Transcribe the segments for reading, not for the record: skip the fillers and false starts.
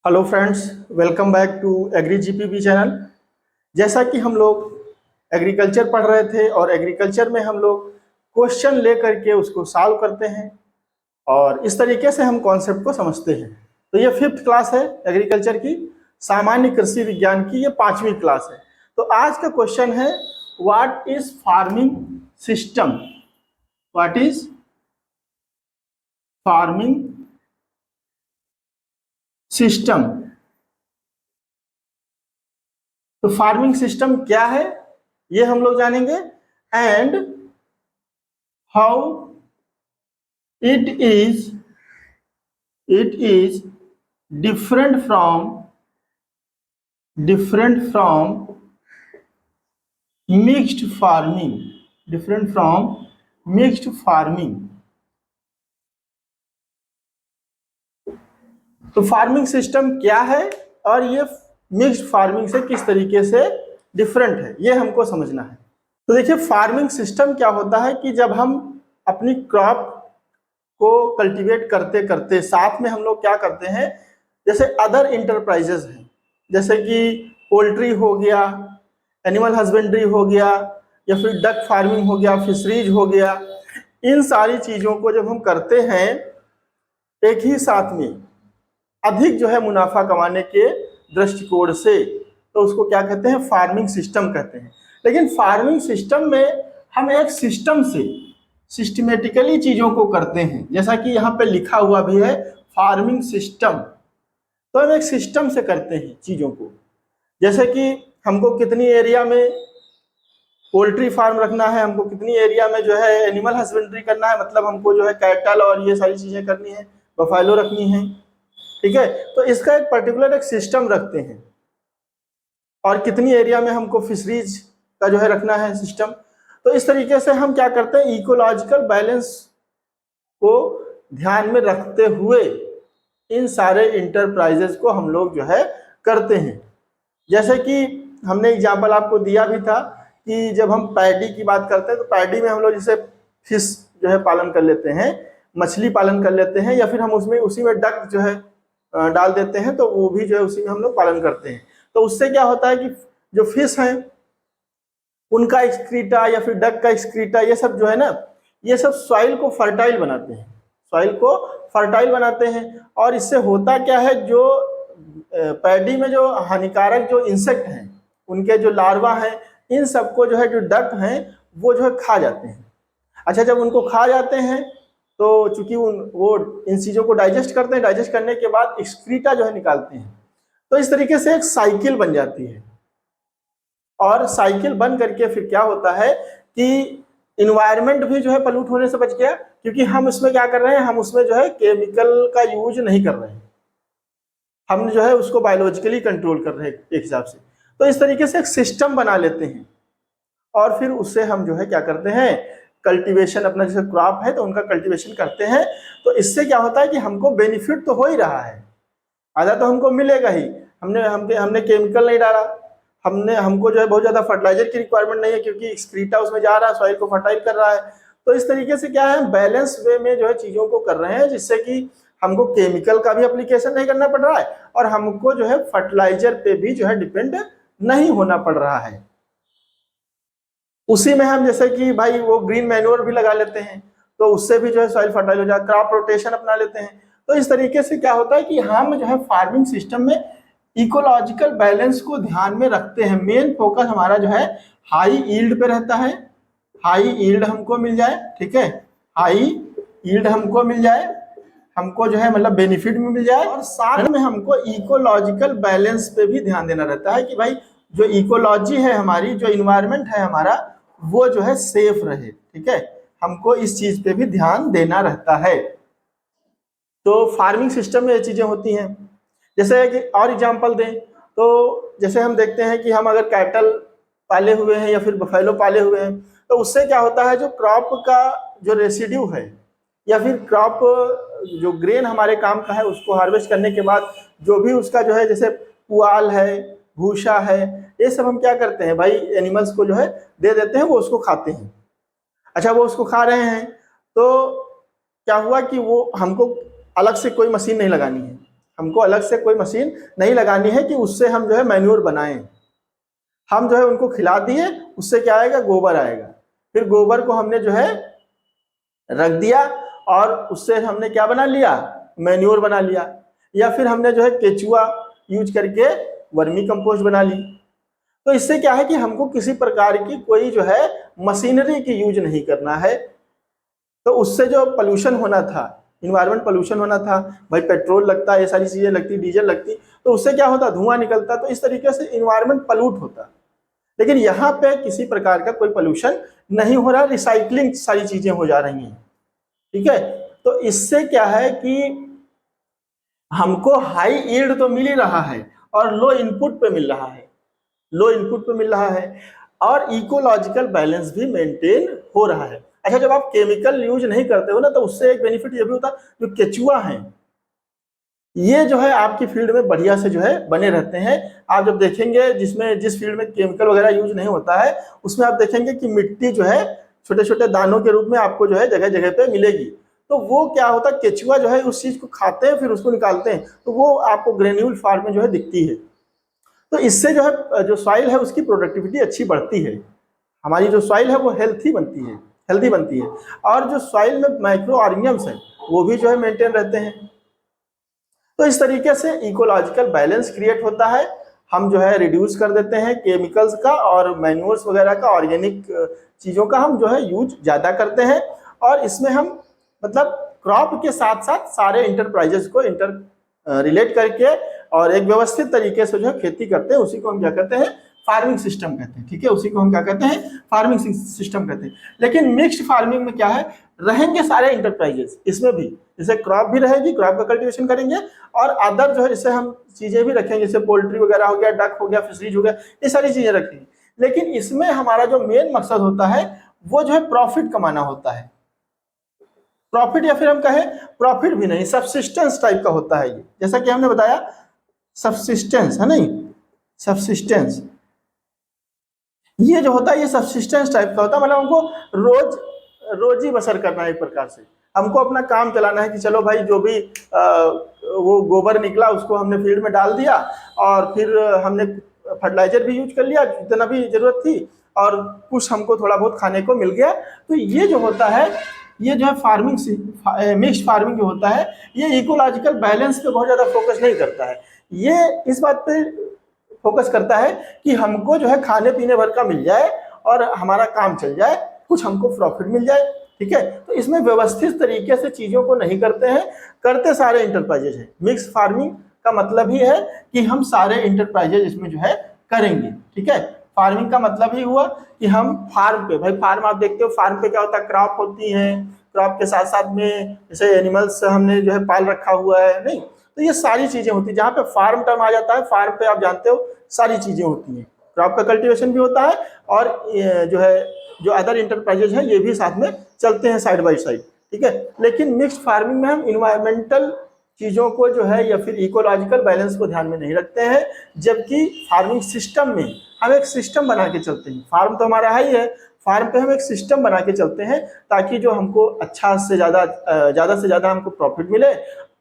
Hello friends, welcome back to agri GPB channel. जैसा कि हम लोग एग्रीकल्चर पढ़ रहे थे और एग्रीकल्चर में हम लोग क्वेश्चन ले करके उसको सॉल्व करते हैं और इस तरीके से हम कॉन्सेप्ट को समझते हैं। तो ये 5th क्लास है एग्रीकल्चर की, सामान्य कृषि विज्ञान की ये 5वीं क्लास है। तो आज का क्वेश्चन है, what is farming system? What is farming system? तो फार्मिंग सिस्टम क्या है ये हम लोग जानेंगे, and how it is different from mixed farming. तो फार्मिंग सिस्टम क्या है और ये मिक्स्ड फार्मिंग से किस तरीके से डिफरेंट है, ये हमको समझना है। तो देखिए, फार्मिंग सिस्टम क्या होता है कि जब हम अपनी क्रॉप को कल्टीवेट करते करते साथ में हम लोग क्या करते हैं, जैसे अदर इंटरप्राइजेज हैं, जैसे कि पोल्ट्री हो गया, एनिमल हस्बेंड्री हो गया, या फिर डक फार्मिंग हो गया, फिशरीज हो गया, इन सारी चीज़ों को जब हम करते हैं एक ही साथ में अधिक जो है मुनाफा कमाने के दृष्टिकोण से, तो उसको क्या कहते हैं, फार्मिंग सिस्टम कहते हैं। लेकिन फार्मिंग सिस्टम में हम एक सिस्टम से सिस्टमेटिकली चीज़ों को करते हैं, जैसा कि यहाँ पे लिखा हुआ भी है फार्मिंग सिस्टम। तो हम एक सिस्टम से करते हैं चीज़ों को, जैसे कि हमको कितनी एरिया में पोल्ट्री फार्म रखना है, हमको कितनी एरिया में जो है एनिमल हस्बेंड्री करना है, मतलब हमको जो है कैटल और ये सारी चीज़ें करनी है, बफेलो रखनी है, ठीक है। तो इसका एक पर्टिकुलर एक सिस्टम रखते हैं, और कितनी एरिया में हमको फिशरीज का जो है रखना है सिस्टम। तो इस तरीके से हम क्या करते हैं, इकोलॉजिकल बैलेंस को ध्यान में रखते हुए इन सारे इंटरप्राइजेस को हम लोग जो है करते हैं। जैसे कि हमने एग्जाम्पल आपको दिया भी था कि जब हम पैडी की बात करते हैं, तो पैडी में हम लोग जैसे फिश जो है पालन कर लेते हैं, मछली पालन कर लेते हैं, या फिर हम उसमें उसी में डक जो है डाल देते हैं, तो वो भी जो है उसी में हम लोग पालन करते हैं। तो उससे क्या होता है कि जो फिश हैं उनका एक्सक्रीटा या फिर डक का एक्सक्रीटा, ये सब जो है ना, ये सब सॉइल को फर्टाइल बनाते हैं, और इससे होता क्या है, जो पैडी में जो हानिकारक जो इंसेक्ट हैं, उनके जो लार्वा हैं, इन सबको जो है जो डक हैं वो जो है खा जाते हैं। अच्छा, जब उनको खा जाते हैं तो चूंकि वो इन चीज़ों को डाइजेस्ट करते हैं, डाइजेस्ट करने के बाद एक्सक्रीटा जो है निकालते हैं। तो इस तरीके से एक साइकिल बन जाती है, और साइकिल बन करके फिर क्या होता है कि इन्वायरमेंट भी जो है पल्यूट होने से बच गया, क्योंकि हम इसमें क्या कर रहे हैं, हम उसमें जो है केमिकल का यूज नहीं कर रहे हैं, हम जो है उसको बायोलॉजिकली कंट्रोल कर रहे हैं एक हिसाब से। तो इस तरीके से एक सिस्टम बना लेते हैं, और फिर उससे हम जो है क्या करते हैं, कल्टीवेशन, अपना जैसे क्रॉप है तो उनका कल्टीवेशन करते हैं। तो इससे क्या होता है कि हमको बेनिफिट तो हो ही रहा है, आधा तो हमको मिलेगा ही, हमने केमिकल नहीं डाला, हमको जो है बहुत ज़्यादा फर्टिलाइजर की रिक्वायरमेंट नहीं है, क्योंकि एक्सक्रीटा उसमें जा रहा है, सॉइल को फर्टाइल कर रहा है। तो इस तरीके से क्या है, बैलेंस वे में जो है चीज़ों को कर रहे हैं, जिससे कि हमको केमिकल का भी एप्लीकेशन नहीं करना पड़ रहा है, और हमको जो है फर्टिलाइजर पे भी जो है डिपेंड नहीं होना पड़ रहा है। उसी में हम जैसे कि भाई वो ग्रीन मैन्योर भी लगा लेते हैं, तो उससे भी जो है सॉइल फर्टाइल हो जाता है, क्रॉप रोटेशन अपना लेते हैं। तो इस तरीके से क्या होता है कि हम जो है फार्मिंग सिस्टम में इकोलॉजिकल बैलेंस को ध्यान में रखते हैं। मेन फोकस हमारा जो है हाई यील्ड पे रहता है, हाई यील्ड हमको मिल जाए, ठीक है, हाई यील्ड हमको मिल जाए, हमको जो है मतलब बेनिफिट में मिल जाए, और साथ में हमको इकोलॉजिकल बैलेंस पे भी ध्यान देना रहता है कि भाई जो इकोलॉजी है हमारी, जो इन्वायरमेंट है हमारा, वो जो है सेफ रहे, ठीक है, हमको इस चीज पे भी ध्यान देना रहता है। तो फार्मिंग सिस्टम में ये चीजें होती हैं। जैसे कि और एग्जांपल दें तो जैसे हम देखते हैं कि हम अगर कैटल पाले हुए हैं या फिर बफेलो पाले हुए हैं, तो उससे क्या होता है, जो क्रॉप का जो रेसिड्यू है, या फिर क्रॉप जो ग्रेन हमारे काम का है, उसको हार्वेस्ट करने के बाद जो भी उसका जो है, जैसे पुआल है, भूसा है, ये सब हम क्या करते हैं भाई, एनिमल्स को जो है दे देते हैं, वो उसको खाते हैं। अच्छा, वो उसको खा रहे हैं, तो क्या हुआ कि वो हमको अलग से कोई मशीन नहीं लगानी है, हमको अलग से कोई मशीन नहीं लगानी है कि उससे हम जो है मैन्योर बनाएं। हम जो है उनको खिला दिए, उससे क्या आएगा, गोबर आएगा। फिर गोबर को हमने जो है रख दिया और उससे हमने क्या बना लिया, मैन्योर बना लिया। या फिर हमने जो है केचुआ यूज करके वर्मी कंपोस्ट बना ली। तो इससे क्या है कि हमको किसी प्रकार की कोई जो है मशीनरी की यूज नहीं करना है। तो उससे जो पोल्यूशन होना था, इन्वायरमेंट पोल्यूशन होना था, भाई पेट्रोल लगता है, ये सारी चीजें लगती, डीजल लगती, तो उससे क्या होता, धुआं निकलता, तो इस तरीके से इन्वायरमेंट पॉल्यूट होता। लेकिन यहाँ पे किसी प्रकार का कोई पोल्यूशन नहीं हो रहा, रिसाइकलिंग सारी चीजें हो जा रही हैं। ठीक है, तो इससे क्या है कि हमको हाई यील्ड तो मिल ही रहा है और लो इनपुट पे मिल रहा है, लो इनपुट पे मिल रहा है, और इकोलॉजिकल बैलेंस भी मेंटेन हो रहा है। अच्छा, जब आप केमिकल यूज नहीं करते हो ना, तो उससे एक बेनिफिट ये भी होता है, जो केचुआ हैं ये जो है आपकी फील्ड में बढ़िया से जो है बने रहते हैं। आप जब देखेंगे जिस फील्ड में केमिकल वगैरह यूज नहीं होता है, उसमें आप देखेंगे कि मिट्टी जो है छोटे छोटे दानों के रूप में आपको जो है जगह जगह पे मिलेगी। तो वो क्या होता है, केचुआ जो है उस चीज को खाते हैं, फिर उसको निकालते हैं, तो वो आपको ग्रेन्यूल फॉर्म में जो है दिखती है। तो इससे जो है जो सॉइल है उसकी प्रोडक्टिविटी अच्छी बढ़ती है, हमारी जो सॉइल है वो हेल्थी बनती है, और जो सॉइल में माइक्रो ऑर्गेनिजम्स हैं वो भी जो है मेंटेन रहते हैं। तो इस तरीके से इकोलॉजिकल बैलेंस क्रिएट होता है। हम जो है रिड्यूस कर देते हैं केमिकल्स का और मैन्योर्स वगैरह का, ऑर्गेनिक चीज़ों का हम जो है यूज ज़्यादा करते हैं। और इसमें हम मतलब क्रॉप के साथ साथ सारे इंटरप्राइजेस को रिलेट करके और एक व्यवस्थित तरीके से जो है खेती करते हैं, उसी को हम क्या कहते हैं, फार्मिंग सिस्टम कहते हैं। ठीक है, उसी को हम क्या कहते हैं, फार्मिंग सिस्टम कहते हैं। लेकिन मिक्स्ड फार्मिंग में क्या है, रहेंगे सारे इंटरप्राइजेस इसमें भी, जैसे क्रॉप भी रहेगी, क्रॉप का कल्टीवेशन करेंगे, और अदर जो है जैसे हम चीजें भी रखेंगे, जैसे पोल्ट्री वगैरह हो गया, डक हो गया, फिशरीज हो गया, ये सारी चीजें रखेंगे। लेकिन इसमें हमारा जो मेन मकसद होता है वो जो है प्रॉफिट कमाना होता है। प्रॉफिट, या फिर हम कहें प्रॉफिट भी नहीं, सबसिस्टेंस टाइप का होता है ये। जैसा कि हमने बताया सबसिस्टेंस है, नहीं सबसिस्टेंस, ये जो होता है ये सबसिस्टेंस टाइप का होता है। मतलब हमको रोजी बसर करना है, एक प्रकार से हमको अपना काम चलाना है कि चलो भाई जो भी वो गोबर निकला उसको हमने फील्ड में डाल दिया, और फिर हमने फर्टिलाइजर भी यूज कर लिया जितना भी जरूरत थी, और कुछ हमको थोड़ा बहुत खाने को मिल गया। तो ये जो होता है, ये जो है फार्मिंग, मिक्स्ड फार्मिंग जो होता है, ये इकोलॉजिकल बैलेंस पे बहुत ज़्यादा फोकस नहीं करता है। ये इस बात पे फोकस करता है कि हमको जो है खाने पीने भर का मिल जाए और हमारा काम चल जाए, कुछ हमको प्रॉफिट मिल जाए। ठीक है, तो इसमें व्यवस्थित तरीके से चीज़ों को नहीं करते हैं, करते सारे इंटरप्राइजेज हैं। मिक्स फार्मिंग का मतलब ही है कि हम सारे इंटरप्राइजेज इसमें जो है करेंगे। ठीक है, फार्मिंग का मतलब ही हुआ कि हम फार्म पे, भाई फार्म आप देखते हो, फार्म पे क्या होता है, क्रॉप होती है, क्रॉप के साथ साथ में जैसे एनिमल्स हमने जो है पाल रखा हुआ है, नहीं, तो ये सारी चीजें होती है। जहाँ पे फार्म टर्म आ जाता है, फार्म पे आप जानते हो सारी चीजें होती हैं, क्रॉप का कल्टीवेशन भी होता है, और जो है जो अदर इंटरप्राइजेज है ये भी साथ में चलते हैं साइड बाय साइड। ठीक है, लेकिन मिक्स्ड फार्मिंग में हम इन्वायरमेंटल चीज़ों को जो है या फिर इकोलॉजिकल बैलेंस को ध्यान में नहीं रखते हैं, जबकि फार्मिंग सिस्टम में हम एक सिस्टम बना के चलते हैं। फार्म तो हमारा है ही है, फार्म पे हम एक सिस्टम बना के चलते हैं ताकि जो हमको अच्छा से ज़्यादा हमको प्रॉफिट मिले,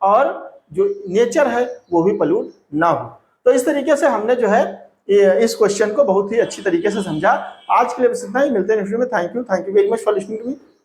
और जो नेचर है वो भी पॉल्यूट ना हो। तो इस तरीके से हमने जो है इस क्वेश्चन को बहुत ही अच्छी तरीके से समझा। आज के लिए बस इतना ही, मिलते हैं नेक्स्ट वीडियो में। Thank you very much for listening to me.